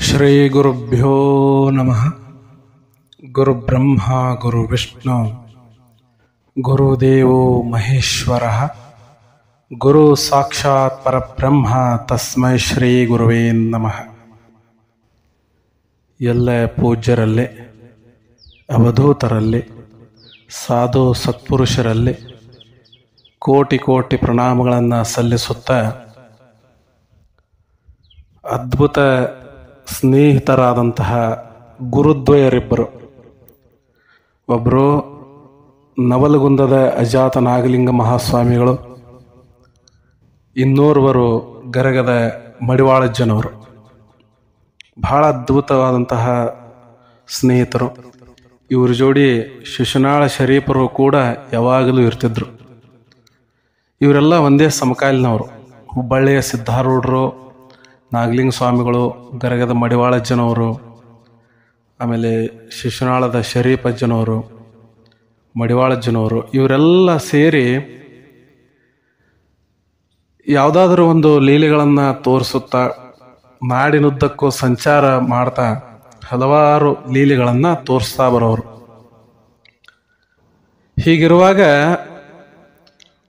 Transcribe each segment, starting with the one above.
ಶ್ರೀ ಗುರುಭ್ಯೋ ನಮಃ. ಗುರುಬ್ರಹ್ಮ ಗುರುವಿಷ್ಣು ಗುರುದೇವೋ ಮಹೇಶ್ವರ ಗುರು ಸಾಕ್ಷಾತ್ ಪರಬ್ರಹ್ಮ ತಸ್ಮೈ ಶ್ರೀ ಗುರುವೇ ನಮಃ. ಎಲ್ಲ ಪೂಜ್ಯರಲ್ಲಿ, ಅವಧೂತರಲ್ಲಿ, ಸಾಧು ಸತ್ಪುರುಷರಲ್ಲಿ ಕೋಟಿ ಕೋಟಿ ಪ್ರಣಾಮಗಳನ್ನು ಸಲ್ಲಿಸುತ್ತಾ, ಅದ್ಭುತ ಸ್ನೇಹಿತರಾದಂತಹ ಗುರುದ್ವಯರಿಬ್ಬರು, ಒಬ್ಬರು ನವಲಗುಂದದ ಅಜಾತ ನಾಗಲಿಂಗ ಮಹಾಸ್ವಾಮಿಗಳು, ಇನ್ನೋರ್ವರು ಗರಗದ ಮಡಿವಾಳಜ್ಜನವರು. ಬಹಳ ಅದ್ಭುತವಾದಂತಹ ಸ್ನೇಹಿತರು. ಇವ್ರ ಜೋಡಿ ಶಿಶುನಾಳ ಶರೀಫರು ಕೂಡ ಯಾವಾಗಲೂ ಇರ್ತಿದ್ರು. ಇವರೆಲ್ಲ ಒಂದೇ ಸಮಕಾಲೀನವರು. ಹುಬ್ಬಳ್ಳಿಯ ಸಿದ್ಧಾರೂಢರು, ನಾಗಲಿಂಗ ಸ್ವಾಮಿಗಳು, ಗರಗದ ಮಡಿವಾಳಜ್ಜನವರು, ಆಮೇಲೆ ಶಿಶುನಾಳದ ಶರೀಫಜ್ಜನವರು, ಮಡಿವಾಳಜ್ಜನವರು, ಇವರೆಲ್ಲ ಸೇರಿ ಯಾವುದಾದ್ರೂ ಒಂದು ಲೀಲೆಗಳನ್ನು ತೋರಿಸುತ್ತಾ ನಾಡಿನುದ್ದಕ್ಕೂ ಸಂಚಾರ ಮಾಡ್ತಾ ಹಲವಾರು ಲೀಲೆಗಳನ್ನು ತೋರಿಸ್ತಾ ಬರೋರು. ಹೀಗಿರುವಾಗ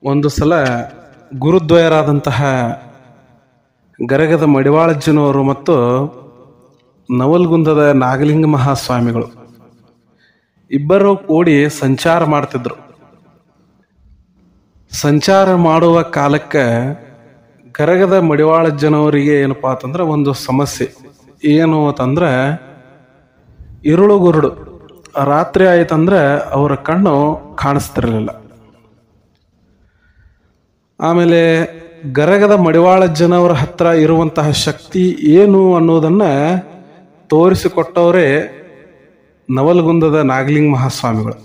ಒಂದು ಸಲ ಗುರುದ್ವಯರಾದಂತಹ ಗರಗದ ಮಡಿವಾಳಜ್ಜನವರು ಮತ್ತು ನವಲಗುಂದದ ನಾಗಲಿಂಗ ಮಹಾಸ್ವಾಮಿಗಳು ಇಬ್ಬರು ಕೂಡಿ ಸಂಚಾರ ಮಾಡ್ತಿದ್ರು. ಸಂಚಾರ ಮಾಡುವ ಕಾಲಕ್ಕೆ ಗರಗದ ಮಡಿವಾಳಜ್ಜನವರಿಗೆ ಏನಪ್ಪಾ ಅಂತಂದ್ರೆ ಒಂದು ಸಮಸ್ಯೆ ಏನು ಅಂತಂದ್ರೆ, ಇರುಳು ರಾತ್ರಿ ಆಯ್ತಂದ್ರೆ ಅವರ ಕಣ್ಣು ಕಾಣಿಸ್ತಿರ್ಲಿಲ್ಲ. ಆಮೇಲೆ ಗರಗದ ಮಡಿವಾಳಜ್ಜನವರ ಹತ್ರ ಇರುವಂತಹ ಶಕ್ತಿ ಏನು ಅನ್ನೋದನ್ನ ತೋರಿಸಿಕೊಟ್ಟವರೇ ನವಲಗುಂದದ ನಾಗಲಿಂಗ ಮಹಾಸ್ವಾಮಿಗಳು.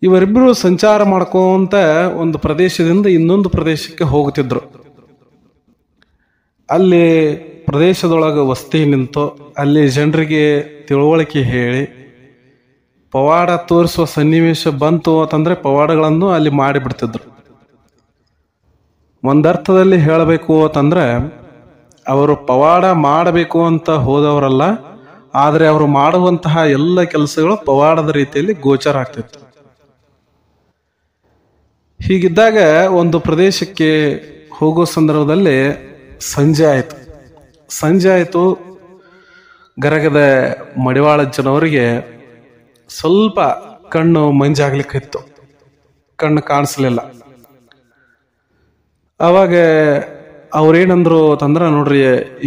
ಇವರಿಬ್ಬರು ಸಂಚಾರ ಮಾಡ್ಕೊಂತ ಒಂದು ಪ್ರದೇಶದಿಂದ ಇನ್ನೊಂದು ಪ್ರದೇಶಕ್ಕೆ ಹೋಗುತ್ತಿದ್ರು. ಅಲ್ಲಿ ಪ್ರದೇಶದೊಳಗೆ ವಸ್ತಿ ನಿಂತು ಅಲ್ಲಿ ಜನರಿಗೆ ತಿಳುವಳಿಕೆ ಹೇಳಿ ಪವಾಡ ತೋರಿಸುವ ಸನ್ನಿವೇಶ ಬಂತು ಅಂತಂದ್ರೆ ಪವಾಡಗಳನ್ನು ಅಲ್ಲಿ ಮಾಡಿಬಿಡ್ತಿದ್ರು. ಒಂದರ್ಥದಲ್ಲಿ ಹೇಳಬೇಕು ಅಂತಂದ್ರೆ ಅವರು ಪವಾಡ ಮಾಡಬೇಕು ಅಂತ ಹೋದವರಲ್ಲ, ಆದರೆ ಅವರು ಮಾಡುವಂತಹ ಎಲ್ಲ ಕೆಲಸಗಳು ಪವಾಡದ ರೀತಿಯಲ್ಲಿ ಗೋಚರ ಆಗ್ತಿತ್ತು. ಹೀಗಿದ್ದಾಗ ಒಂದು ಪ್ರದೇಶಕ್ಕೆ ಹೋಗೋ ಸಂದರ್ಭದಲ್ಲಿ ಸಂಜೆ ಆಯಿತು. ಗರಗದ ಮಡಿವಾಳಜ್ಜನವರಿಗೆ ಸ್ವಲ್ಪ ಕಣ್ಣು ಮಂಜಾಗ್ಲಿಕ್ಕಿತ್ತು, ಕಣ್ಣು ಕಾಣಿಸ್ಲಿಲ್ಲ. ಅವಾಗ ಅವ್ರೇನಂದ್ರು ಅಂತಂದ್ರೆ, ನೋಡ್ರಿ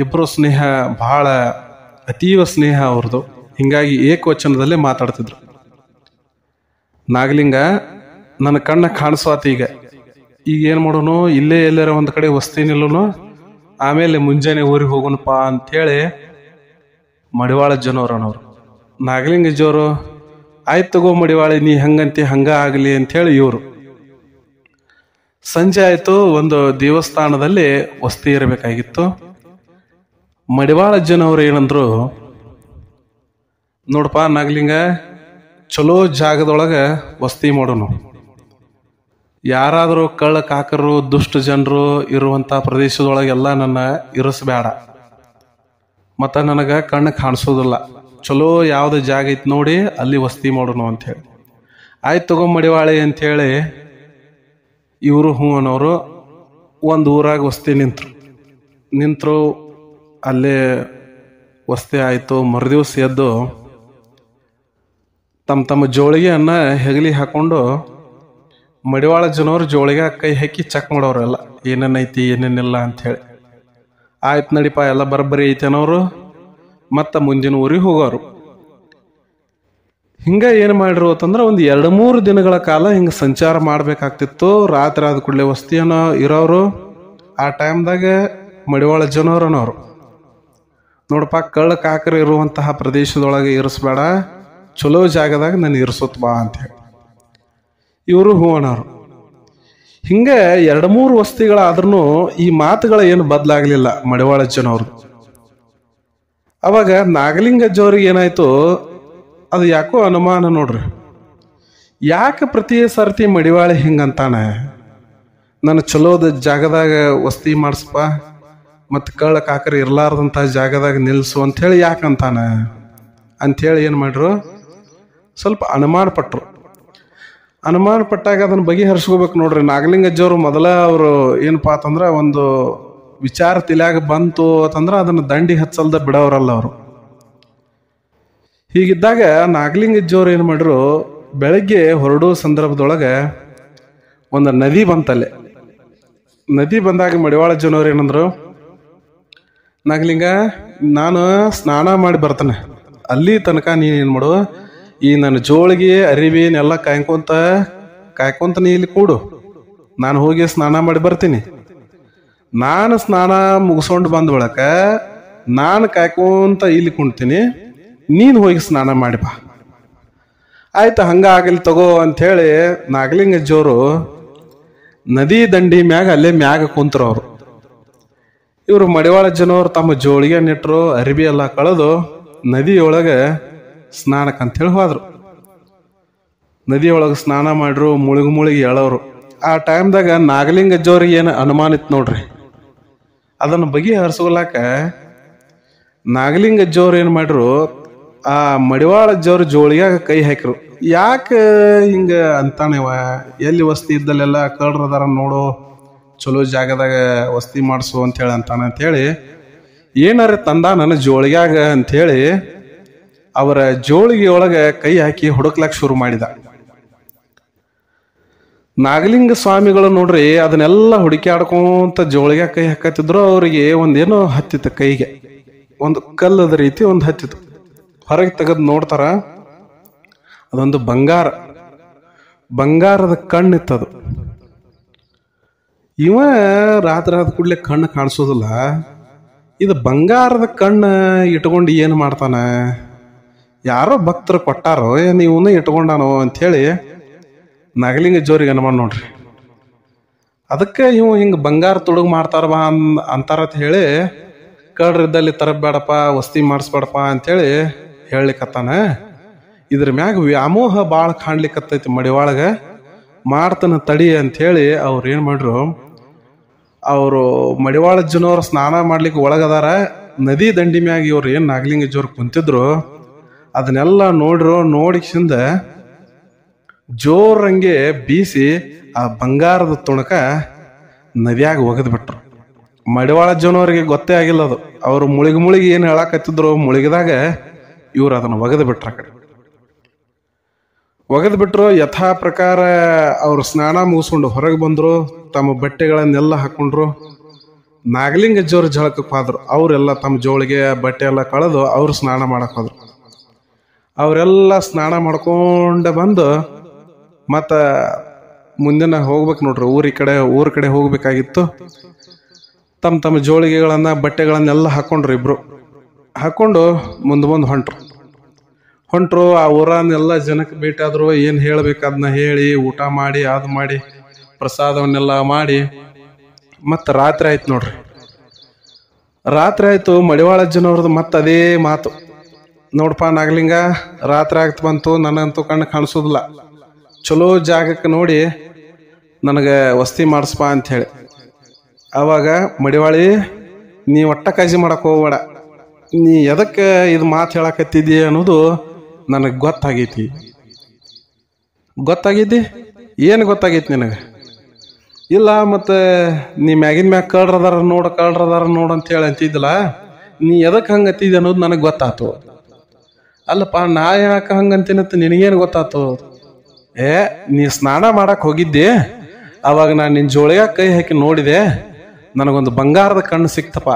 ಇಬ್ಬರು ಸ್ನೇಹ ಬಹಳ ಅತೀವ ಸ್ನೇಹ ಅವ್ರದ್ದು, ಹಿಂಗಾಗಿ ಏಕವಚನದಲ್ಲೇ ಮಾತಾಡ್ತಿದ್ರು. ನಾಗಲಿಂಗ, ನನ್ನ ಕಣ್ಣ ಕಾಣಿಸ್ವಾತ, ಈಗ ಏನು ಮಾಡೋನು, ಇಲ್ಲೇ ಎಲ್ಲಾರ ಒಂದು ಕಡೆ ವಸ್ತಿ ನಿಲ್ಲೋನು, ಆಮೇಲೆ ಮುಂಜಾನೆ ಊರಿಗೆ ಹೋಗೋಣಪ್ಪ ಅಂಥೇಳಿ ಮಡಿವಾಳಜ್ಜನವ್ರನವ್ರು. ನಾಗಲಿಂಗಜ್ಜವರು ಆಯ್ತು ತಗೋ ಮಡಿವಾಳಿ, ನೀ ಹಂಗಂತಿ ಹಂಗ ಆಗಲಿ ಅಂಥೇಳಿ ಇವರು. ಸಂಜೆ ಆಯಿತು, ಒಂದು ದೇವಸ್ಥಾನದಲ್ಲಿ ವಸ್ತಿ ಇರಬೇಕಾಗಿತ್ತು. ಮಡಿವಾಳಜ್ಜನವ್ರು ಏನಂದ್ರು, ನೋಡಪ್ಪ ನಾಗಲಿಂಗ, ಚಲೋ ಜಾಗದೊಳಗೆ ವಸ್ತಿ ಮಾಡೋನು. ಯಾರಾದರೂ ಕಳ್ಳ ಕಾಕರು ದುಷ್ಟ ಜನರು ಇರುವಂಥ ಪ್ರದೇಶದೊಳಗೆಲ್ಲ ನನ್ನ ಇರಿಸ್ಬೇಡ, ಮತ್ತು ನನಗೆ ಕಣ್ಣು ಕಾಣಿಸೋದಿಲ್ಲ. ಚಲೋ ಯಾವ್ದು ಜಾಗ ಐತಿ ನೋಡಿ ಅಲ್ಲಿ ವಸ್ತಿ ಮಾಡೋನು ಅಂಥೇಳಿ. ಆಯ್ತು ತಗೋ ಮಡಿವಾಳಿ ಅಂಥೇಳಿ ಇವರು ಹ್ಞೂ ಅನ್ನೋರು ಒಂದು ಊರಾಗ ವಸ್ತಿ ನಿಂತರು. ಅಲ್ಲೇ ವಸ್ತಿ ಆಯಿತು. ಮರುದಿವ್ಸ ಎದ್ದು ತಮ್ಮ ಜೋಳಿಗೆಯನ್ನು ಹೆಗಲಿ ಹಾಕೊಂಡು ಮಡಿವಾಳಜ್ಜನವ್ರು ಜೋಳಿಗೆ ಕೈ ಹಾಕಿ ಚೆಕ್ ಮಾಡೋರೆಲ್ಲ, ಏನೇನೈತಿ ಏನೇನಿಲ್ಲ ಅಂಥೇಳಿ. ಆಯ್ತು ನಡಿಪ, ಎಲ್ಲ ಬರೋಬ್ಬರಿ ಐತಿ ಅನ್ನೋರು ಮತ್ತು ಮುಂದಿನ ಊರಿಗೆ ಹೋಗೋರು. ಹಿಂಗೆ ಏನು ಮಾಡಿರು ಅಂತಂದ್ರೆ, ಒಂದು 2-3 ದಿನಗಳ ಕಾಲ ಹಿಂಗೆ ಸಂಚಾರ ಮಾಡಬೇಕಾಗ್ತಿತ್ತು. ರಾತ್ರಿ ಆದ ಕೂಡಲೇ ವಸ್ತಿಯನ್ನು ಇರೋರು. ಆ ಟೈಮ್ದಾಗ ಮಡಿವಾಳಜ್ಜನವ್ರನವರು, ನೋಡಪ್ಪ ಕಳ್ಳ ಕಾಕರು ಇರುವಂತಹ ಪ್ರದೇಶದೊಳಗೆ ಇರಿಸ್ಬೇಡ, ಚಲೋ ಜಾಗದಾಗ ನಾನು ಇರಿಸುತ್ತ ಬಾ ಅಂಥೇಳಿ. ಇವರು ಹೂ ಅನ್ನೋರು. ಹಿಂಗೆ 2-3 ವಸ್ತಿಗಳಾದ್ರೂ ಈ ಮಾತುಗಳ ಏನು ಬದಲಾಗಲಿಲ್ಲ ಮಡಿವಾಳಜ್ಜನವ್ರು. ಅವಾಗ ನಾಗಲಿಂಗಜ್ಜವ್ರಿಗೆ ಏನಾಯ್ತು, ಅದು ಯಾಕೋ ಅನುಮಾನ ನೋಡ್ರಿ. ಯಾಕೆ ಪ್ರತಿ ಸರ್ತಿ ಮಡಿವಾಳಿ ಹಿಂಗಂತಾನೆ, ನಾನು ಚಲೋದ ಜಾಗದಾಗ ವಸ್ತಿ ಮಾಡಿಸ್ಪ, ಮತ್ತು ಕಳ್ಳ ಕಾಕರಿ ಇರ್ಲಾರ್ದಂಥ ಜಾಗದಾಗ ನಿಲ್ಲಿಸು ಅಂಥೇಳಿ ಯಾಕಂತಾನ ಅಂಥೇಳಿ ಏನು ಮಾಡ್ರು, ಸ್ವಲ್ಪ ಅನುಮಾನ ಪಟ್ಟರು. ಅನುಮಾನ ಪಟ್ಟಾಗ ಅದನ್ನು ಬಗೆಹರಿಸ್ಕೋಬೇಕು ನೋಡ್ರಿ. ನಾಗಲಿಂಗಜ್ಜವರು ಮೊದಲ ಅವರು ಏನಪ್ಪ ಅಂತಂದ್ರೆ ಒಂದು ವಿಚಾರ ತಿಳಿಯಾಗ ಬಂತು ಅಂತಂದ್ರೆ ಅದನ್ನು ದಂಡಿ ಹಚ್ಚಲ್ದ ಬಿಡೋರಲ್ಲ ಅವರು. ಹೀಗಿದ್ದಾಗ ನಾಗಲಿಂಗಜ್ಜವ್ರು ಏನು ಮಾಡ್ರು, ಬೆಳಗ್ಗೆ ಹೊರಡೋ ಸಂದರ್ಭದೊಳಗೆ ಒಂದು ನದಿ ಬಂತಲ್ಲೇ. ನದಿ ಬಂದಾಗ ಮಡಿವಾಳ ಜನವ್ರು ಏನಂದ್ರು, ನಾಗಲಿಂಗ ನಾನು ಸ್ನಾನ ಮಾಡಿ ಬರ್ತೇನೆ, ಅಲ್ಲಿ ತನಕ ನೀನು ಏನು ಮಾಡು, ಈ ನನ್ನ ಜೋಳಿಗೆ ಅರಿವಿನೆಲ್ಲ ಕಾಯ್ಕೊಂತ ನೀ ಇಲ್ಲಿ ಕೂಡು, ನಾನು ಹೋಗಿ ಸ್ನಾನ ಮಾಡಿ ಬರ್ತೀನಿ. ನಾನು ಸ್ನಾನ ಮುಗಿಸ್ಕೊಂಡು ಬಂದ ಬಳಿಕ ನಾನು ಕಾಯ್ಕೊಂತ ಇಲ್ಲಿ ಕುಣ್ತೀನಿ, ನೀನು ಹೋಗಿ ಸ್ನಾನ ಮಾಡಿ ಬಾ. ಆಯ್ತು, ಹಂಗ ಆಗಲಿ ತಗೋ ಅಂಥೇಳಿ ನಾಗಲಿಂಗಜ್ಜವರು ನದಿ ದಂಡಿ ಮ್ಯಾಗ ಅಲ್ಲೇ ಮ್ಯಾಗ ಕುಂತರು ಅವರು. ಇವರು ಮಡಿವಾಳ ಜನವರು ತಮ್ಮ ಜೋಳಿಗೆ ನೆಟ್ಟರು, ಅರಿವಿ ಎಲ್ಲ ಕಳೆದು ನದಿಯೊಳಗೆ ಸ್ನಾನಕ್ಕಂತೇಳಿ ಹೋದ್ರು. ನದಿಯೊಳಗೆ ಸ್ನಾನ ಮಾಡ್ರು, ಮುಳುಗಿ ಎಳವ್ರು. ಆ ಟೈಮ್ದಾಗ ನಾಗಲಿಂಗಜ್ಜವ್ರಿಗೆ ಏನು ಅನುಮಾನ ಇತ್ತು ನೋಡ್ರಿ. ಅದನ್ನು ಬಗೆಹರಿಸ್ಕೊಲಾಕ ನಾಗಲಿಂಗಜ್ಜವ್ರು ಏನು ಮಾಡ್ರು, ಆ ಮಡಿವಾಳಜ್ಜವ್ರ ಜೋಳಿಗೆ ಕೈ ಹಾಕಿರು. ಯಾಕೆ ಹಿಂಗೆ ಅಂತಾನೆವ, ಎಲ್ಲಿ ವಸ್ತಿ ಇದ್ದಲ್ಲೆಲ್ಲ ಕಳ್ರದಾರ ನೋಡು, ಚಲೋ ಜಾಗದಾಗ ವಸ್ತಿ ಮಾಡಿಸು ಅಂಥೇಳಿ ಅಂತಾನೆ ಅಂಥೇಳಿ ಏನಾರ ತಂದ ನನ್ನ ಜೋಳಿಗ್ಯಾಗ ಅಂಥೇಳಿ ಅವರ ಜೋಳಿಗೆ ಒಳಗೆ ಕೈ ಹಾಕಿ ಹುಡುಕ್ಲಾಕ್ ಶುರು ಮಾಡಿದ. ನಾಗಲಿಂಗ ಸ್ವಾಮಿಗಳು ನೋಡ್ರಿ ಅದನ್ನೆಲ್ಲ ಹುಡುಕ್ಯಾಡ್ಕೊಂತ ಜೋಳಿಗೆ ಕೈ ಹಾಕತ್ತಿದ್ರು. ಅವರಿಗೆ ಒಂದೇನೋ ಹತ್ತಿತ್ತು, ಕೈಗೆ ಒಂದು ಕಲ್ಲದ ರೀತಿ ಒಂದು ಹತ್ತಿತ್ತು. ಹೊರಗೆ ತೆಗೆದು ನೋಡ್ತಾರ, ಅದೊಂದು ಬಂಗಾರದ ಕಣ್ಣಿತ್ತದು. ಇವ ರಾತ್ರಿ ಆದ ಕೂಡಲೇ ಕಣ್ಣು ಕಾಣಿಸೋದಿಲ್ಲ, ಇದು ಬಂಗಾರದ ಕಣ್ಣು ಇಟ್ಕೊಂಡು ಏನು ಮಾಡ್ತಾನ, ಯಾರೋ ಭಕ್ತರು ಕೊಟ್ಟಾರೋ ಏನು ಇವನ್ನ ಇಟ್ಕೊಂಡಾನೋ ಅಂಥೇಳಿ ನಾಗಲಿಂಗಜ್ಜವ್ರಿಗೆ ಅನುಮಾನ ನೋಡ್ರಿ. ಅದಕ್ಕೆ ಇವು ಹಿಂಗೆ ಬಂಗಾರ ತುಡುಗು ಮಾಡ್ತಾರ ಬಾ ಅಂತಾರತ್ ಹೇಳಿ ಕಳ್ರಿದ್ದಲ್ಲಿ ತರಬೇಡಪ್ಪ, ವಸ್ತಿ ಮಾಡಿಸ್ಬೇಡಪ್ಪ ಅಂಥೇಳಿ ಹೇಳಲಿಕ್ಕತ್ತಾನ. ಇದ್ರ ಮ್ಯಾಗ ವ್ಯಾಮೋಹ ಭಾಳ ಕಾಣ್ಲಿಕ್ಕತ್ತೈತಿ ಮಡಿವಾಳಗ, ಮಾಡ್ತಾನ ತಡಿ ಅಂಥೇಳಿ ಅವ್ರು ಏನು ಮಾಡ್ರು, ಅವರು ಮಡಿವಾಳ ಜನವ್ರು ಸ್ನಾನ ಮಾಡ್ಲಿಕ್ಕೆ ಒಳಗದಾರ. ನದಿ ದಂಡಿ ಮ್ಯಾಗ ಇವ್ರು ಏನು ನಾಗಲಿಂಗಜ್ಜವ್ರು ಕುಂತಿದ್ರು ಅದನ್ನೆಲ್ಲ ನೋಡಿಸಿಂದ ಜೋರಂಗೆ ಬೀಸಿ ಆ ಬಂಗಾರದ ತುಣಕ ನದಿಯಾಗ ಒಗೆದು ಬಿಟ್ರು. ಮಡಿವಾಳ ಜನವರಿಗೆ ಗೊತ್ತೇ ಆಗಿಲ್ಲ ಅದು. ಅವರು ಮುಳುಗಿ ಏನು ಹೇಳಕತ್ತಿದ್ರು, ಮುಳುಗಿದಾಗ ಇವ್ರು ಅದನ್ನು ಒಗೆದು ಬಿಟ್ರ. ಆ ಕಡೆ ಒಗೆದು ಬಿಟ್ರು. ಯಥಾ ಪ್ರಕಾರ ಅವರು ಸ್ನಾನ ಮುಗಿಸ್ಕೊಂಡು ಹೊರಗೆ ಬಂದರು, ತಮ್ಮ ಬಟ್ಟೆಗಳನ್ನೆಲ್ಲ ಹಾಕೊಂಡ್ರು. ನಾಗಲಿಂಗಜ್ಜವ್ರ ಜಳಕಕ್ಕೆ ಹೋದ್ರು. ಅವರೆಲ್ಲ ತಮ್ಮ ಜೋಳಿಗೆ ಬಟ್ಟೆ ಎಲ್ಲ ಕಳೆದು ಅವ್ರು ಸ್ನಾನ ಮಾಡಕ್ ಹೋದ್ರು. ಅವರೆಲ್ಲ ಸ್ನಾನ ಮಾಡ್ಕೊಂಡೆ ಬಂದು ಮತ್ತು ಮುಂದಿನ ಹೋಗ್ಬೇಕು ನೋಡ್ರಿ, ಊರ ಕಡೆ ಹೋಗ್ಬೇಕಾಗಿತ್ತು. ತಮ್ಮ ಜೋಳಿಗೆಗಳನ್ನ ಬಟ್ಟೆಗಳನ್ನೆಲ್ಲ ಹಾಕೊಂಡ್ರು. ಇಬ್ರು ಹಾಕೊಂಡು ಮುಂದೆ ಹೊಂಟ್ರು. ಆ ಊರನ್ನೆಲ್ಲ ಜನಕ್ಕೆ ಭೇಟಿಯಾದ್ರು. ಏನು ಹೇಳ್ಬೇಕು ಅದನ್ನ ಹೇಳಿ, ಊಟ ಮಾಡಿ ಅದು ಮಾಡಿ ಪ್ರಸಾದವನ್ನೆಲ್ಲ ಮಾಡಿ ಮತ್ತು ರಾತ್ರಿ ಆಯ್ತು ನೋಡ್ರಿ. ರಾತ್ರಿ ಆಯ್ತು. ಮಡಿವಾಳ ಜನವ್ರದ್ದು ಮತ್ತೆ ಅದೇ ಮಾತು, ನೋಡಪ್ಪ ನಾಗಲಿಂಗ, ರಾತ್ರಿ ಆಗ್ತಾ ಬಂತು, ನನಗಂತೂ ಕಣ್ಣು ಕಾಣಿಸೋದಿಲ್ಲ, ಚಲೋ ಜಾಗಕ್ಕೆ ನೋಡಿ ನನಗೆ ವಸ್ತಿ ಮಾಡಿಸ್ಪ ಅಂಥೇಳಿ. ಆವಾಗ ಮಡಿವಾಳಿ, ನೀ ಒಟ್ಟ ಕಾಳಜಿ ಮಾಡಕ್ಕೆ ಹೋಗ್ಬೇಡ, ನೀ ಎದಕ್ಕೆ ಇದು ಮಾತು ಹೇಳಕತ್ತಿದ್ದಿ ಅನ್ನೋದು ನನಗೆ ಗೊತ್ತಾಗೈತಿ. ಏನು ಗೊತ್ತಾಗೈತಿ ನಿನಗೆ? ಇಲ್ಲ, ಮತ್ತು ನೀ ಮ್ಯಾಗಿನ ಮ್ಯಾಗ ಕಳ್ರದಾರ ನೋಡು ಅಂಥೇಳಿ ಅಂತಿದ್ದಿಲ್ಲ, ನೀ ಎದಕ್ಕೆ ಹಂಗೆ ಅಂತಿದ್ದೆ ಅನ್ನೋದು ನನಗೆ ಗೊತ್ತಾಯ್ತು. ಅಲ್ಲಪ್ಪ, ನಾ ಯಾಕೆ ಹಂಗಂತೀನಂತ ನಿನಗೇನು ಗೊತ್ತಾಯ್ತು? ನೀ ಸ್ನಾನ ಮಾಡಕ್ಕೆ ಹೋಗಿದ್ದೆ, ಅವಾಗ ನಾನು ನಿನ್ನ ಜೋಳಿಗೆ ಕೈ ಹಾಕಿ ನೋಡಿದೆ, ನನಗೊಂದು ಬಂಗಾರದ ಕಣ್ಣು ಸಿಕ್ತಪ್ಪ,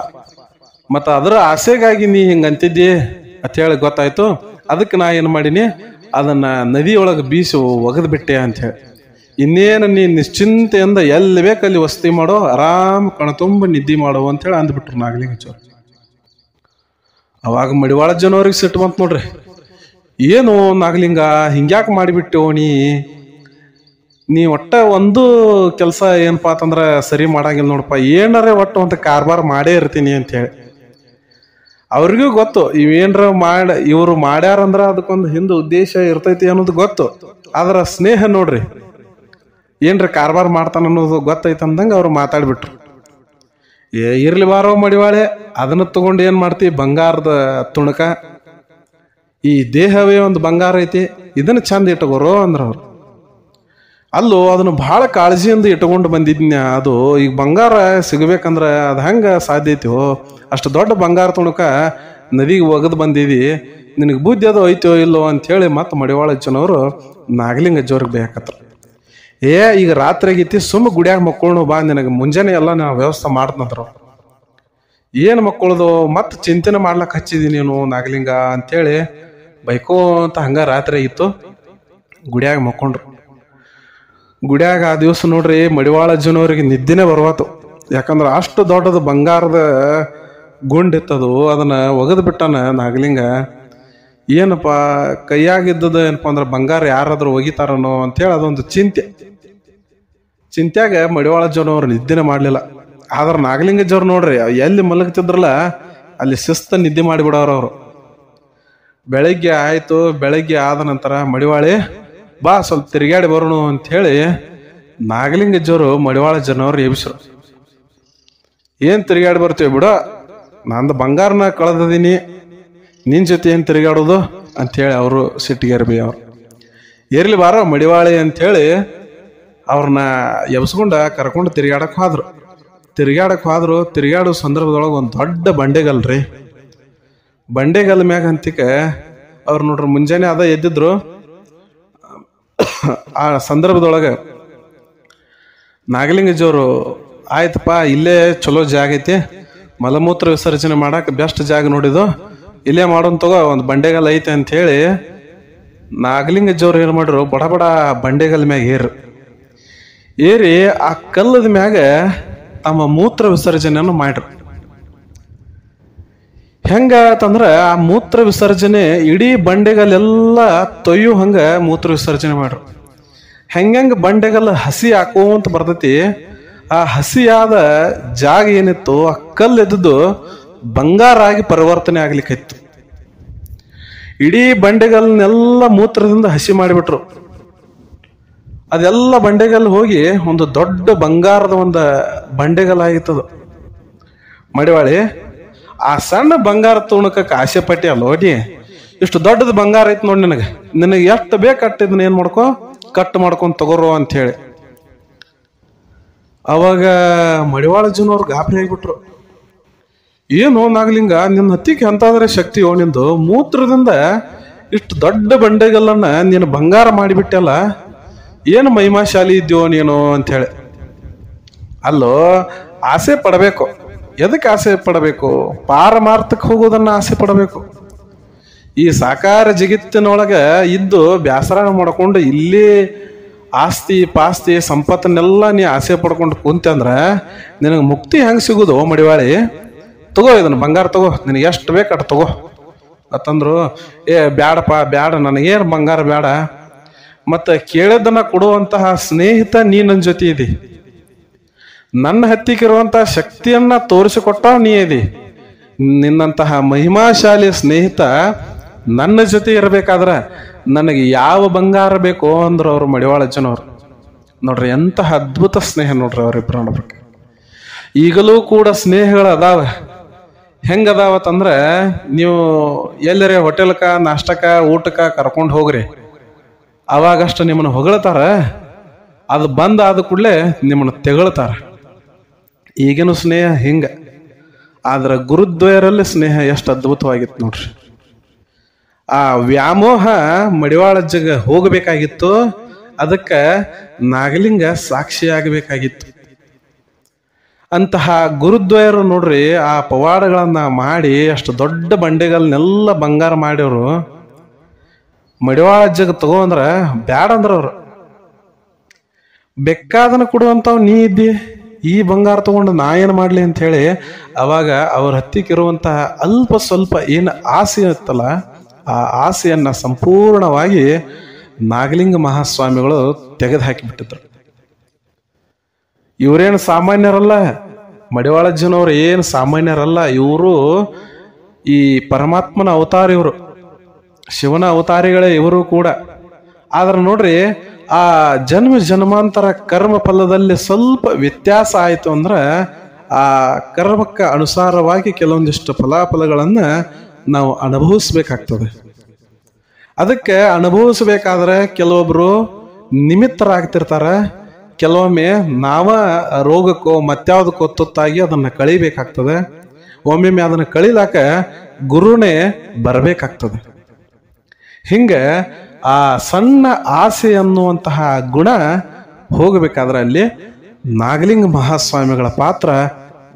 ಮತ್ತು ಅದರ ಆಸೆಗಾಗಿ ನೀ ಹಿಂಗೆ ಅಂತಿದ್ದಿ ಅಂಥೇಳಿ ಗೊತ್ತಾಯ್ತು. ಅದಕ್ಕೆ ನಾ ಏನು ಮಾಡೀನಿ, ಅದನ್ನು ನದಿಯೊಳಗೆ ಬೀಸಿ ಒಗೆದು ಬಿಟ್ಟೆ ಅಂಥೇಳಿ. ಇನ್ನೇನು ನೀ ನಿಶ್ಚಿಂತೆಯಿಂದ ಎಲ್ಲಿ ಬೇಕಲ್ಲಿ ವಸತಿ ಮಾಡೋ, ಆರಾಮ್ ಕಣತುಂಬ ನಿದ್ದೆ ಮಾಡೋ ಅಂಥೇಳಿ ಅಂದ್ಬಿಟ್ರು ನಾಗಲಿಂಗಜ್ಜವ್ರು. ಅವಾಗ ಮಡಿವಾಳ ಜನವ್ರಿಗೆ ಸಿಟ್ಟು ಬಂತು ನೋಡ್ರಿ. ಏನು ನಾಗಲಿಂಗ, ಹಿಂಗ್ಯಾಕೆ ಮಾಡಿಬಿಟ್ಟು ನೀ ಒಟ್ಟ ಒಂದು ಕೆಲಸ ಏನಪ್ಪಾ ಅಂತಂದ್ರೆ ಸರಿ ಮಾಡಂಗಿಲ್ಲ ನೋಡಪ್ಪ, ಏನಾರೇ ಒಟ್ಟು ಅಂತ ಕಾರ್ಬಾರ್ ಮಾಡೇ ಇರ್ತೀನಿ ಅಂಥೇಳಿ. ಅವ್ರಿಗೂ ಗೊತ್ತು ಇವರು ಮಾಡ್ಯಾರಂದ್ರ ಅದಕ್ಕೊಂದು ಹಿಂದೆ ಉದ್ದೇಶ ಇರ್ತೈತಿ ಅನ್ನೋದು ಗೊತ್ತು. ಆದ್ರ ಸ್ನೇಹ ನೋಡ್ರಿ, ಏನ್ರ ಕಾರ್ಬಾರ್ ಮಾಡ್ತಾನ ಅನ್ನೋದು ಗೊತ್ತೈತೆ ಅಂದಂಗೆ ಅವ್ರು ಮಾತಾಡ್ಬಿಟ್ರು. ಇರ್ಲಿ ಬಾರೋ ಮಡಿವಾಳೆ, ಅದನ್ನ ತಗೊಂಡು ಏನ್ ಮಾಡ್ತಿ, ಬಂಗಾರದ ತುಣಕ, ಈ ದೇಹವೇ ಒಂದು ಬಂಗಾರ ಐತಿ, ಇದನ್ನ ಚಂದ ಇಟ್ಕೋರೋ ಅಂದ್ರ ಅವ್ರು. ಅಲ್ಲೂ ಅದನ್ನು ಬಹಳ ಕಾಳಜಿಯಿಂದ ಇಟ್ಕೊಂಡು ಬಂದಿದ್ನ್ಯ. ಅದು ಈಗ ಬಂಗಾರ ಸಿಗ್ಬೇಕಂದ್ರ ಅದು ಹೆಂಗ ಸಾಧ್ಯ ಐತಿವೋ, ಅಷ್ಟು ದೊಡ್ಡ ಬಂಗಾರ ತುಣಕ ನದಿಗೆ ಒಗದು ಬಂದಿದಿ, ನಿನಗೆ ಬುದ್ಧಿ ಅದು ಐತೋ ಇಲ್ಲೋ ಅಂಥೇಳಿ ಮತ್ತೆ ಮಡಿವಾಳ ಅಜ್ಜನವರು ನಾಗಲಿಂಗ ಅಜ್ಜವ್ರಿಗೆ ಬೇಕತ್ರ. ಈಗ ರಾತ್ರಿ ಆಗೈತಿ, ಸುಮ್ಮ ಗುಡಿಯಾಗ ಮಕ್ಕಳು ಬಾ, ನಿನಗೆ ಮುಂಜಾನೆ ಎಲ್ಲ ನಾ ವ್ಯವಸ್ಥೆ ಮಾಡ್ತಂದ್ರು. ಏನು ಮಕ್ಕಳದು ಮತ್ತೆ ಚಿಂತನೆ ಮಾಡ್ಲಕ್ಕೆ ಹಚ್ಚಿದಿ ನೀನು ನಾಗಲಿಂಗ ಅಂಥೇಳಿ ಬೈಕೋ ಅಂತ ಹಂಗ ರಾತ್ರಿ ಆಗಿತ್ತು. ಗುಡಿಯಾಗ ಮಕ್ಕೊಂಡ್ರು. ಗುಡಿಯಾಗ ಆ ದಿವಸ ನೋಡ್ರಿ ಮಡಿವಾಳ ಅಜ್ಜನವ್ರಿಗೆ ನಿದ್ದೆನೆ ಬರ್ವಾತು. ಯಾಕಂದ್ರೆ ಅಷ್ಟು ದೊಡ್ಡದು ಬಂಗಾರದ ಗುಂಡಿತ್ತದು, ಅದನ್ನ ಒಗದು ಬಿಟ್ಟಾನ ನಾಗಲಿಂಗ. ಏನಪ್ಪ ಕೈಯಾಗಿದ್ದದ ಏನಪ್ಪ ಅಂದ್ರೆ ಬಂಗಾರ ಯಾರಾದ್ರೂ ಒಗಿತಾರನೋ ಅಂತೇಳಿ ಅದೊಂದು ಚಿಂತ್ಯಾಗ ಮಡಿವಾಳ ಅಜ್ಜನವ್ರು ನಿದ್ದೆನೆ ಮಾಡ್ಲಿಲ್ಲ. ಆದ್ರೆ ನಾಗಲಿಂಗಜ್ಜವ್ರು ನೋಡ್ರಿ ಎಲ್ಲಿ ಮಲಗ್ತಿದ್ರಲ್ಲ ಅಲ್ಲಿ ಶಿಸ್ತ ನಿದ್ದೆ ಮಾಡಿಬಿಡೋರು ಅವರು. ಬೆಳಗ್ಗೆ ಆಯ್ತು, ಬೆಳಗ್ಗೆ ಆದ ನಂತರ ಮಡಿವಾಳಿ ಬಾ ಸ್ವಲ್ಪ ತಿರುಗಾಡಿ ಬರೋಣ ಅಂತ ಹೇಳಿ ನಾಗಲಿಂಗಜ್ಜವರು ಮಡಿವಾಳ ಅಜ್ಜನವ್ರು ಎಬ್ಬಿಸ್ರು. ಏನ್ ತಿರುಗಾಡಿ ಬರ್ತೀವಿ ಬಿಡ, ನಂದು ಬಂಗಾರನ ಕಳೆದದೀನಿ, ನಿನ್ ಜೊತೆ ಏನ್ ತಿರುಗಾಡೋದು ಅಂಥೇಳಿ ಅವರು ಸಿಟ್ಟಿಗೆರ್ಬಿ ಅವ್ರು. ಇರ್ಲಿ ಬಾರ ಮಡಿವಾಳಿ ಅಂಥೇಳಿ ಅವ್ರನ್ನ ಎಬ್ಸ್ಕೊಂಡ ಕರ್ಕೊಂಡು ತಿರುಗಾಡಕ್ ಹೋದ್ರು. ತಿರುಗಾಡೋ ಸಂದರ್ಭದೊಳಗೆ ಒಂದು ದೊಡ್ಡ ಬಂಡೆಗಲ್ರಿ. ಬಂಡೆಗಲ್ ಮ್ಯಾಗ ಅಂತಿಕ ಅವ್ರು ನೋಡ್ರಿ ಮುಂಜಾನೆ ಅದ ಎದ್ದಿದ್ರು. ಆ ಸಂದರ್ಭದೊಳಗೆ ನಾಗಲಿಂಗಜ್ಜವರು ಆಯ್ತಪ್ಪ ಇಲ್ಲೇ ಚಲೋ ಜಾಗ ಐತಿ, ಮಲಮೂತ್ರ ವಿಸರ್ಜನೆ ಮಾಡಕ್ ಬೆಸ್ಟ್ ಜಾಗ ನೋಡಿದು, ಇಲ್ಲೇ ಮಾಡೋನ್ ತಗೋ, ಒಂದು ಬಂಡೆಗಲ್ ಐತೆ ಅಂತ ಹೇಳಿ ನಾಗಲಿಂಗಜ್ಜವ್ರು ಏನ್ ಮಾಡ್ರು, ಬಡ ಬಡ ಬಂಡೆಗಲ್ ಮ್ಯಾಗ ಏರಿ ಆ ಕಲ್ಲದ ಮ್ಯಾಗ ತಮ್ಮ ಮೂತ್ರ ವಿಸರ್ಜನೆಯನ್ನು ಮಾಡ್ರು. ಹೆಂಗ ಅಂತಂದ್ರ ಆ ಮೂತ್ರ ವಿಸರ್ಜನೆ ಇಡೀ ಬಂಡೆಗಲ್ಲೆಲ್ಲ ತೊಯ್ಯು ಹಂಗ ಮೂತ್ರ ವಿಸರ್ಜನೆ ಮಾಡ್ರು. ಹೆಂಗ ಬಂಡೆಗಲ್ ಹಸಿ ಹಾಕೋಂತ ಬರ್ತೈತಿ, ಆ ಹಸಿಯಾದ ಜಾಗ ಏನಿತ್ತು ಆ ಕಲ್ಲು ಎದ್ದು ಬಂಗಾರ ಆಗಿ ಪರಿವರ್ತನೆ ಆಗ್ಲಿಕ್ಕಿತ್ತು. ಇಡೀ ಬಂಡೆಗಲ್ನೆಲ್ಲ ಮೂತ್ರದಿಂದ ಹಸಿ ಮಾಡಿಬಿಟ್ರು. ಅದೆಲ್ಲ ಬಂಡೆಗಲ್ ಹೋಗಿ ಒಂದು ದೊಡ್ಡ ಬಂಗಾರದ ಒಂದು ಬಂಡೆಗಲ್ ಆಗಿತ್ತದು. ಮಡಿವಾಳಿ ಆ ಸಣ್ಣ ಬಂಗಾರ ತುಣಕಕ್ಕೆ ಆಸೆ ಪಟ್ಟಿ ಅಲ್ಲೋಡಿ, ಇಷ್ಟು ದೊಡ್ಡದ ಬಂಗಾರ ಐತಿ ನೋಡಿ, ನಿನಗೆ ಎಷ್ಟು ಬೇಕು ಇದನ್ನ ಏನ್ ಮಾಡ್ಕೊ, ಕಟ್ ಮಾಡ್ಕೊಂಡ್ ತಗೋರೋ ಅಂತ ಹೇಳಿ. ಅವಾಗ ಮಡಿವಾಳ ಅಜ್ಜನವ್ರು ಗಾಬರಿ ಆಗಿಬಿಟ್ರು. ಏನು ನಾಗಲಿಂಗ, ನಿನ್ನ ಹತ್ತಿಗೆ ಎಂತಾದ್ರೆ ಶಕ್ತಿಯೋ ನಿಂದು, ಮೂತ್ರದಿಂದ ಇಷ್ಟು ದೊಡ್ಡ ಬಂಡೆಗಲ್ಲನ್ನ ನೀನು ಬಂಗಾರ ಮಾಡಿಬಿಟ್ಟಲ್ಲ, ಏನು ಮಹಿಮಾಶಾಲಿ ಇದ್ಯೋ ನೀನು ಅಂತ ಹೇಳಿ. ಅಲ್ಲೋ ಆಸೆ ಪಡಬೇಕು. ಎದಕ್ಕೆ ಆಸೆ ಪಡಬೇಕು? ಪಾರಮಾರ್ಥಕ್ಕೆ ಹೋಗೋದನ್ನ ಆಸೆ ಪಡಬೇಕು. ಈ ಸಾಕಾರ ಜಗತ್ತಿನೊಳಗ ಇದ್ದು ಬ್ಯಾಸರ ಮಾಡ್ಕೊಂಡು ಇಲ್ಲಿ ಆಸ್ತಿ ಪಾಸ್ತಿ ಸಂಪತ್ತನ್ನೆಲ್ಲ ನೀ ಆಸೆ ಪಡ್ಕೊಂಡು ಕುಂತಂದ್ರ ನಿನಗೆ ಮುಕ್ತಿ ಹೆಂಗ್ ಸಿಗುದು ಮಡಿವಾಳಿ? ತಗೋ ಇದನ್ನ ಬಂಗಾರ ತಗೋ, ನಿನಗೆ ಎಷ್ಟು ಬೇಕು ಅಷ್ಟು ತಗೋ ಅಂತಂದ್ರು. ಬ್ಯಾಡಪ್ಪ ಬ್ಯಾಡ, ನನಗೇನು ಬಂಗಾರ ಬೇಡ, ಮತ್ತೆ ಕೇಳಿದ್ದನ್ನ ಕೊಡುವಂತಹ ಸ್ನೇಹಿತ ನೀ ನನ್ನ ಜೊತೆ ಇದಿ, ನನ್ನ ಹತ್ತಿಗಿರುವಂತಹ ಶಕ್ತಿಯನ್ನ ತೋರಿಸಿಕೊಟ್ಟ ನೀ ಇದಿ, ನಿನ್ನಂತಹ ಮಹಿಮಾಶಾಲಿ ಸ್ನೇಹಿತ ನನ್ನ ಜೊತೆ ಇರಬೇಕಾದ್ರ ನನಗೆ ಯಾವ ಬಂಗಾರ ಬೇಕೋ ಅಂದ್ರು ಅವ್ರು ಮಡಿವಾಳ ಅಜ್ಜನವ್ರು. ನೋಡ್ರಿ ಎಂತಹ ಅದ್ಭುತ ಸ್ನೇಹ ನೋಡ್ರಿ ಅವರಿಬ್ಬರ ಬಗ್ಗೆ. ಈಗಲೂ ಕೂಡ ಸ್ನೇಹಗಳು ಅದಾವ. ಹೆಂಗದಾವತ್ತಂದ್ರ ನೀವು ಎಲ್ಲರೇ ಹೋಟೆಲ್ಕ ನಾಷ್ಟಕ ಊಟಕ್ಕ ಕರ್ಕೊಂಡು ಹೋಗ್ರಿ, ಅವಾಗಷ್ಟು ನಿಮ್ಮನ್ನು ಹೊಗಳ್ತಾರ, ಅದು ಬಂದ್ ಆದ ಕೂಡಲೇ ನಿಮ್ಮನ್ನು ತೆಗಳ್ತಾರ. ಈಗಿನ ಸ್ನೇಹ ಹಿಂಗ. ಆದ್ರ ಗುರುದ್ವಯರಲ್ಲಿ ಸ್ನೇಹ ಎಷ್ಟು ಅದ್ಭುತವಾಗಿತ್ತು ನೋಡ್ರಿ. ಆ ವ್ಯಾಮೋಹ ಮಡಿವಾಳಜ್ಜಗ ಹೋಗಬೇಕಾಗಿತ್ತು, ಅದಕ್ಕ ನಾಗಲಿಂಗ ಸಾಕ್ಷಿಯಾಗಬೇಕಾಗಿತ್ತು. ಅಂತಹ ಗುರುದ್ವಯರು ನೋಡ್ರಿ ಆ ಪವಾಡಗಳನ್ನ ಮಾಡಿ ಅಷ್ಟು ದೊಡ್ಡ ಬಂಡೆಗಳನ್ನೆಲ್ಲ ಬಂಗಾರ ಮಾಡ್ಯವ್ರು. ಮಡಿವಾಳಜ್ಜಗ ತಗೋ ಅಂದ್ರ ಬ್ಯಾಡ ಅಂದ್ರ ಅವ್ರು. ಬೇಕಾದನ ಕೊಡುವಂತಾವ್ ನೀ ಇದ್ದಿ, ಈ ಬಂಗಾರ ತಗೊಂಡು ನಾ ಏನ್ ಮಾಡ್ಲಿ ಅಂತ ಹೇಳಿ ಅವಾಗ ಅವ್ರ ಹತ್ತಿಕ್ಕಿರುವಂತಹ ಅಲ್ಪ ಸ್ವಲ್ಪ ಏನು ಆಸೆ ಇತ್ತಲ್ಲ, ಆ ಆಸೆಯನ್ನ ಸಂಪೂರ್ಣವಾಗಿ ನಾಗಲಿಂಗ ಮಹಾಸ್ವಾಮಿಗಳು ತೆಗೆದು ಹಾಕಿಬಿಟ್ಟಿದ್ರು. ಇವರೇನು ಸಾಮಾನ್ಯರಲ್ಲ, ಮಡಿವಾಳಜ್ಜನವ್ರು ಏನು ಸಾಮಾನ್ಯರಲ್ಲ. ಇವರು ಈ ಪರಮಾತ್ಮನ ಅವತಾರ, ಇವರು ಶಿವನ ಅವತಾರಿಗಳೇ ಇವರು ಕೂಡ. ಆದ್ರೆ ನೋಡ್ರಿ ಆ ಜನ್ಮಾಂತರ ಕರ್ಮ ಫಲದಲ್ಲಿ ಸ್ವಲ್ಪ ವ್ಯತ್ಯಾಸ ಆಯ್ತು ಅಂದ್ರ ಆ ಕರ್ಮಕ್ಕೆ ಅನುಸಾರವಾಗಿ ಕೆಲವೊಂದಿಷ್ಟು ಫಲಾಫಲಗಳನ್ನು ನಾವು ಅನುಭವಿಸ್ಬೇಕಾಗ್ತದೆ. ಅದಕ್ಕೆ ಅನುಭವಿಸ್ಬೇಕಾದ್ರೆ ಕೆಲವೊಬ್ರು ನಿಮಿತ್ತರಾಗ್ತಿರ್ತಾರೆ. ಕೆಲವೊಮ್ಮೆ ನಾವ ರೋಗಕ್ಕೋ ಮತ್ಯಾವುದಕ್ಕೋ ತುತ್ತಾಗಿ ಅದನ್ನು ಕಳಿಬೇಕಾಗ್ತದೆ. ಒಮ್ಮೊಮ್ಮೆ ಅದನ್ನು ಕಳಿಲಾಕ ಗುರುನೇ ಬರಬೇಕಾಗ್ತದೆ. ಹಿಂಗೆ ಆ ಸಣ್ಣ ಆಸೆ ಅನ್ನುವಂತಹ ಗುಣ ಹೋಗಬೇಕಾದ್ರೆ ಅಲ್ಲಿ ನಾಗಲಿಂಗ ಮಹಾಸ್ವಾಮಿಗಳ ಪಾತ್ರ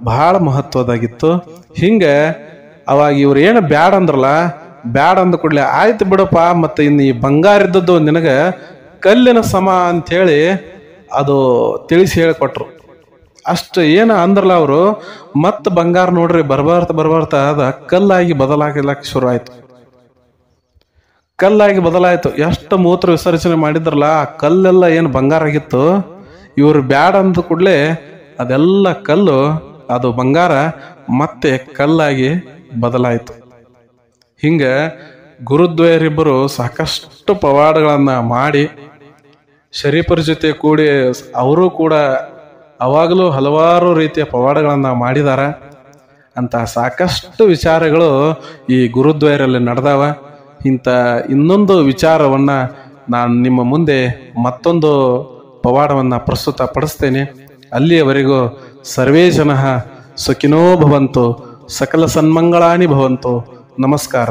ಬಹಳ ಮಹತ್ವದಾಗಿತ್ತು. ಹಿಂಗೆ ಅವಾಗ ಇವ್ರು ಏನು ಬ್ಯಾಡ ಅಂದ್ರಲ್ಲ, ಬ್ಯಾಡ ಅಂದ ಕೂಡಲೇ ಆಯ್ತು ಬಿಡಪ್ಪ, ಮತ್ತೆ ಇನ್ನು ಈ ಬಂಗಾರ ಇದ್ದದ್ದು ನಿನಗೆ ಕಲ್ಲಿನ ಸಮ ಅಂಥೇಳಿ ಅದು ತಿಳಿಸಿ ಹೇಳಿಕೊಟ್ರು. ಅಷ್ಟು ಏನು ಅಂದ್ರಲ್ಲ ಅವರು, ಮತ್ತೆ ಬಂಗಾರ ನೋಡ್ರಿ ಬರ್ಬಾರ್ತಾ ಅದ ಕಲ್ಲಾಗಿ ಬದಲಾಗಲಿಕ್ಕೆ ಶುರು ಆಯ್ತು. ಕಲ್ಲಾಗಿ ಬದಲಾಯಿತು. ಎಷ್ಟು ಮೂತ್ರ ವಿಸರ್ಜನೆ ಮಾಡಿದ್ರಲ್ಲ ಆ ಕಲ್ಲೆಲ್ಲ ಏನು ಬಂಗಾರ ಆಗಿತ್ತು, ಇವರು ಬ್ಯಾಡ ಅಂದ ಕೂಡಲೇ ಅದೆಲ್ಲ ಕಲ್ಲು ಅದು ಬಂಗಾರ ಮತ್ತೆ ಕಲ್ಲಾಗಿ ಬದಲಾಯಿತು. ಹಿಂಗೆ ಗುರುದ್ವಯರಿಬ್ಬರು ಸಾಕಷ್ಟು ಪವಾಡಗಳನ್ನ ಮಾಡಿ ಶರೀಫರ ಜೊತೆ ಕೂಡಿ ಅವರು ಕೂಡ ಅವಾಗಲೂ ಹಲವಾರು ರೀತಿಯ ಪವಾಡಗಳನ್ನ ಮಾಡಿದಾರ. ಅಂತ ಸಾಕಷ್ಟು ವಿಚಾರಗಳು ಈ ಗುರುದ್ವಯರಲ್ಲಿ ನಡೆದಾವ. ಇಂಥ ಇನ್ನೊಂದು ವಿಚಾರವನ್ನ ನಾನು ನಿಮ್ಮ ಮುಂದೆ ಮತ್ತೊಂದು ಪವಾಡವನ್ನ ಪ್ರಸ್ತುತ ಪಡಿಸ್ತೇನೆ. ಅಲ್ಲಿಯವರೆಗೂ ಸರ್ವೇ ಜನಃ ಸುಖಿನೋ ಭವಂತು, ಸಕಲ ಸನ್ಮಂಗಳಾನಿ ಭವಂತು. ನಮಸ್ಕಾರ.